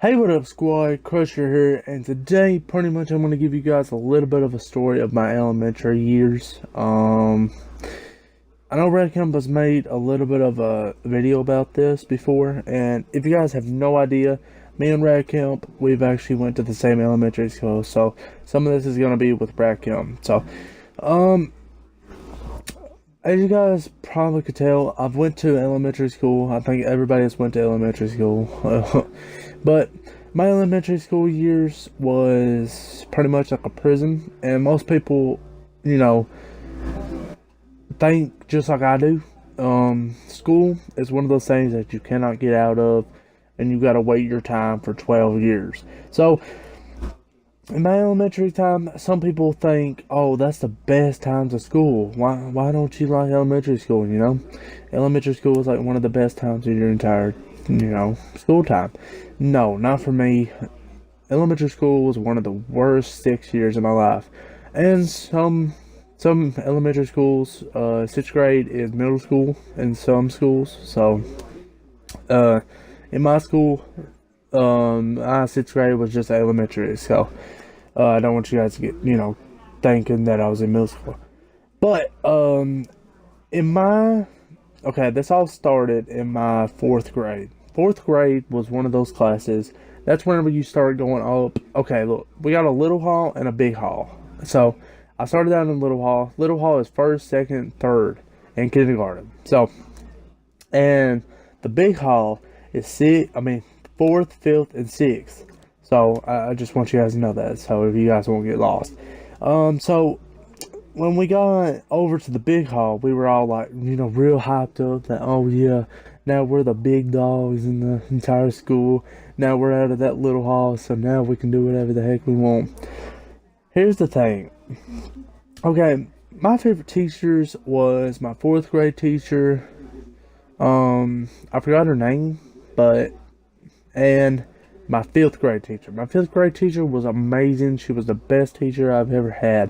Hey, what up, squad? Crusher here, and today, pretty much, I'm going to give you guys a little bit of a story of my elementary years. I know Red Campus made a little bit of a video about this before, and if you guys have no idea, me and Red Camp, we've actually went to the same elementary school, so some of this is going to be with Red Camp. Um, as you guys probably could tell, I've went to elementary school. I think everybody has went to elementary school. But my elementary school years was pretty much like a prison, and most people, you know, think just like I do. School is one of those things that you cannot get out of, and you gotta wait your time for 12 years. So, in my elementary time, some people think, oh, that's the best times of school. Why don't you like elementary school, you know? Elementary school is like one of the best times of your entire, school time. No, not for me. Elementary school was one of the worst 6 years of my life. And some elementary schools, sixth grade is middle school in some schools. So, in my school, sixth grade was just elementary. So, I don't want you guys to get, thinking that I was in middle school. But, in my, okay, this all started in my fourth grade. Fourth grade was one of those classes. That's whenever you start going up. Okay, look, we got a little hall and a big hall. So, I started out in little hall. Little hall is first, second, third, and kindergarten. So, and the big hall is fourth, fifth, and sixth. So I just want you guys to know that. So if you guys won't get lost. So when we got over to the big hall, we were all like, real hyped up that, oh yeah, now we're the big dogs in the entire school. Now we're out of that little hall, so now we can do whatever the heck we want. Here's the thing. Okay, my favorite teachers was my fourth grade teacher. I forgot her name, and my fifth grade teacher. My fifth grade teacher was amazing. She was the best teacher I've ever had.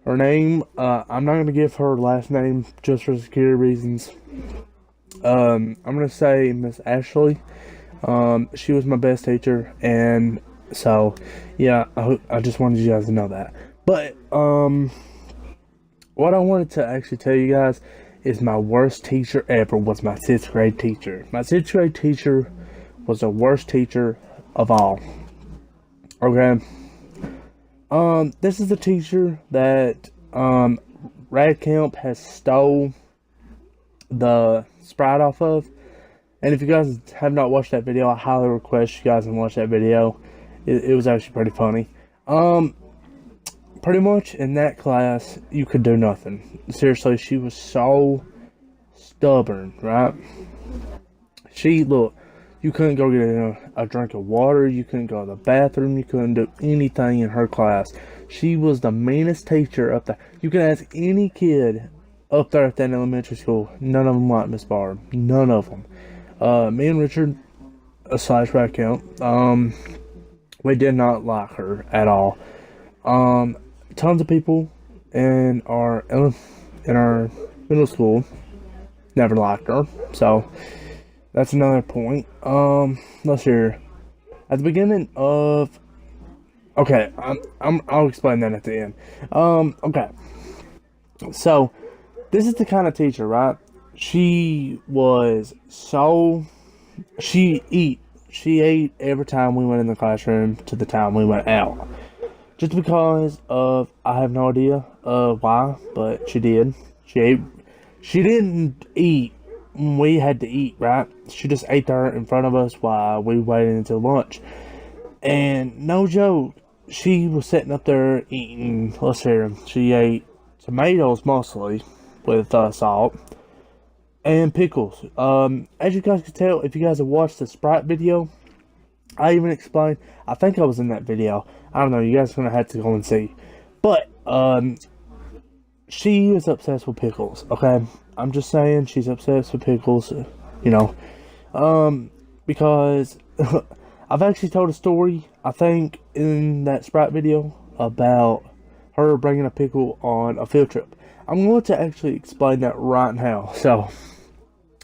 Her name, I'm not going to give her last name just for security reasons. I'm going to say Miss Ashley. She was my best teacher, and so, yeah, I just wanted you guys to know that. But, what I wanted to actually tell you guys is my worst teacher ever was my sixth grade teacher. My sixth grade teacher was the worst teacher of all. Okay. This is the teacher that Rad Camp has stole the Sprite off of. And if you guys have not watched that video, I highly request you guys to watch that video. It was actually pretty funny. Pretty much in that class, you could do nothing. Seriously, she was so stubborn, right? Look, you couldn't go get a drink of water, you couldn't go to the bathroom, you couldn't do anything in her class. She was the meanest teacher up there. You can ask any kid up there at that elementary school, none of them liked Miss Barb. None of them. Me and Richard, slash Rat Count, we did not like her at all. Tons of people in our middle school never liked her, so that's another point. Let's hear. At the beginning of, okay, I'll explain that at the end. Okay. So, this is the kind of teacher, right? She ate every time we went in the classroom to the time we went out. Just because of, I have no idea why, but she did. She ate. She didn't eat when we had to eat, right? She just ate there in front of us while we waited until lunch. And no joke, she was sitting up there eating, let's hear, she ate tomatoes mostly with salt and pickles. As you guys can tell, if you guys have watched the Sprite video, I even explained, I think I was in that video. I don't know, you guys are going to have to go and see. But, she is obsessed with pickles, okay? I'm just saying, she's obsessed with pickles, because I've actually told a story, I think, in that Sprite video about her bringing a pickle on a field trip. I'm going to actually explain that right now. So,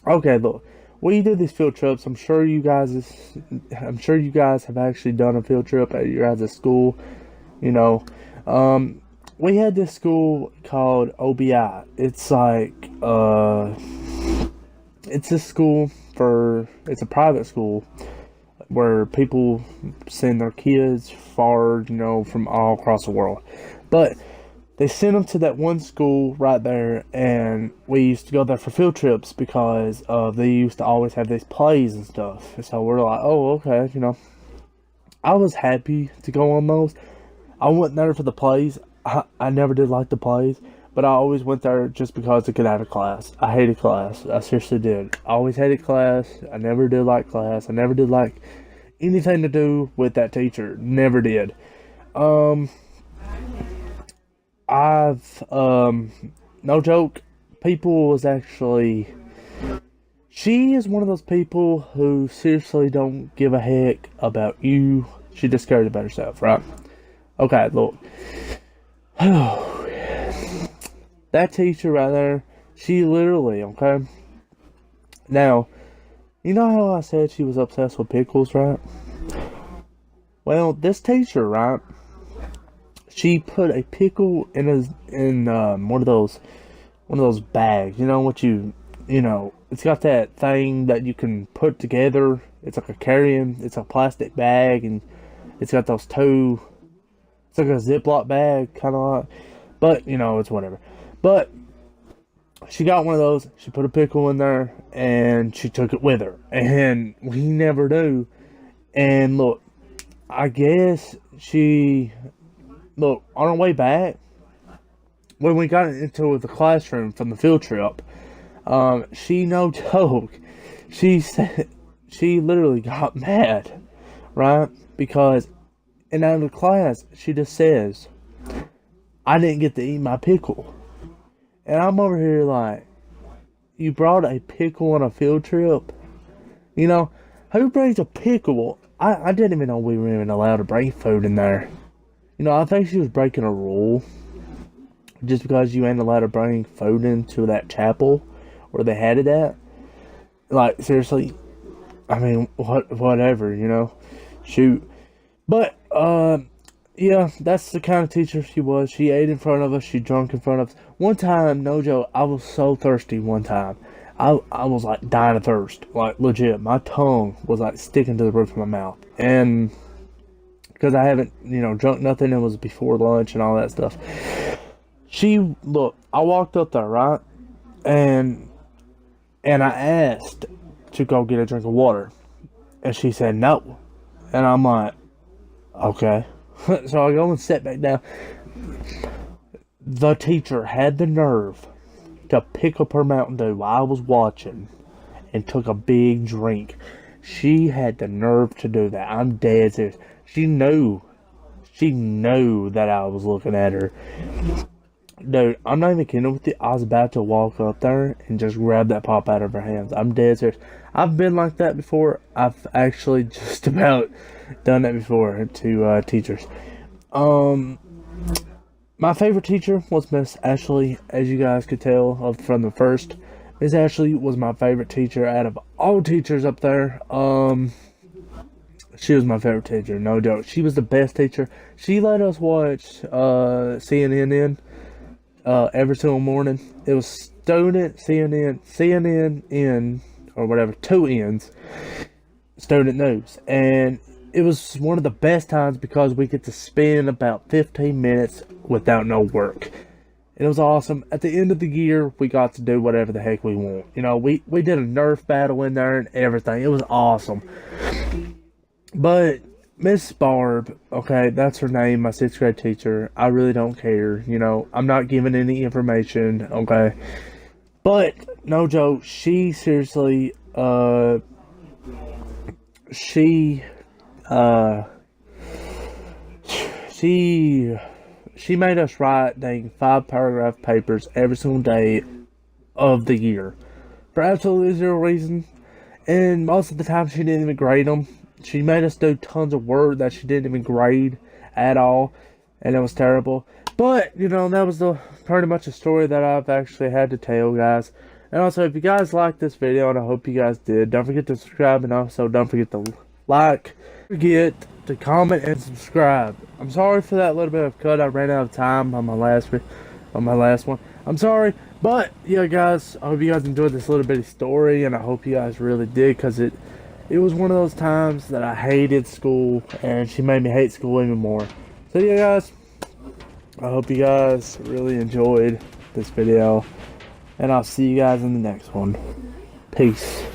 okay, look, we do these field trips. I'm sure you guys have actually done a field trip at your guys' school. You know, we had this school called OBI. It's like it's a school it's a private school where people send their kids far, from all across the world. But they sent them to that one school right there, and we used to go there for field trips because they used to always have these plays and stuff. And so we're like, oh, okay, I was happy to go on those. I went there for the plays. I never did like the plays, but I always went there just because to get out of class. I hated class. I seriously did. I always hated class. I never did like class. I never did like anything to do with that teacher. Never did. I've no joke, people was actually she is one of those people who seriously don't give a heck about you. She just cares about herself, right? Okay, look. That teacher right there, she literally, okay? Now, you know how I said she was obsessed with pickles, right? Well, this teacher, right? She put a pickle in one of those bags. It's got that thing that you can put together. It's like it's a plastic bag, and it's got those two. It's like a Ziploc bag, kind of like, but it's whatever. But she got one of those. She put a pickle in there, and she took it with her, and we never knew. And look, I guess Look, on our way back, when we got into the classroom from the field trip, she, no joke, she said, she literally got mad, right? Because in out of class, she just says, I didn't get to eat my pickle. And I'm over here like, you brought a pickle on a field trip? Who brings a pickle? I didn't even know we were even allowed to bring food in there. I think she was breaking a rule. Just because you ain't allowed to bring food into that chapel where they had it at. Like, seriously. I mean, whatever, Shoot. But, yeah, that's the kind of teacher she was. She ate in front of us. She drank in front of us. One time, no joke, I was so thirsty one time. I was like dying of thirst. Like, legit. My tongue was like sticking to the roof of my mouth. And because I haven't, drunk nothing. It was before lunch and all that stuff. I walked up there, right? And I asked to go get a drink of water. And she said no. And I'm like, okay. So I go and sit back down. The teacher had the nerve to pick up her Mountain Dew while I was watching and took a big drink. She had the nerve to do that. I'm dead serious. She knew that I was looking at her. Dude, I'm not even kidding with you. I was about to walk up there and just grab that pop out of her hands. I'm dead serious. I've been like that before. I've actually just about done that before to teachers. My favorite teacher was Miss Ashley, as you guys could tell from the first. Miss Ashley was my favorite teacher out of all teachers up there. She was my favorite teacher, no joke. She was the best teacher. She let us watch CNN every single morning. It was student CNN, or whatever, 2 N's, student news. And it was one of the best times because we get to spend about 15 minutes without no work. It was awesome. At the end of the year, we got to do whatever the heck we want. We did a Nerf battle in there and everything. It was awesome. But Miss Barb, okay, that's her name, my 6th grade teacher. I really don't care, I'm not giving any information, okay? But, no joke, she seriously, she made us write, 5-paragraph papers every single day of the year. For absolutely zero reason. And most of the time she didn't even grade them. She made us do tons of work that she didn't even grade at all, and it was terrible. But, that was pretty much a story that I've actually had to tell, guys. And also, if you guys liked this video, and I hope you guys did, don't forget to subscribe, and also don't forget to like, don't forget to comment and subscribe. I'm sorry for that little bit of cut. I ran out of time on my last one. I'm sorry, but yeah, guys, I hope you guys enjoyed this little bitty story, and I hope you guys really did, because it was one of those times that I hated school, and she made me hate school even more. So yeah, guys, I hope you guys really enjoyed this video, and I'll see you guys in the next one. Peace.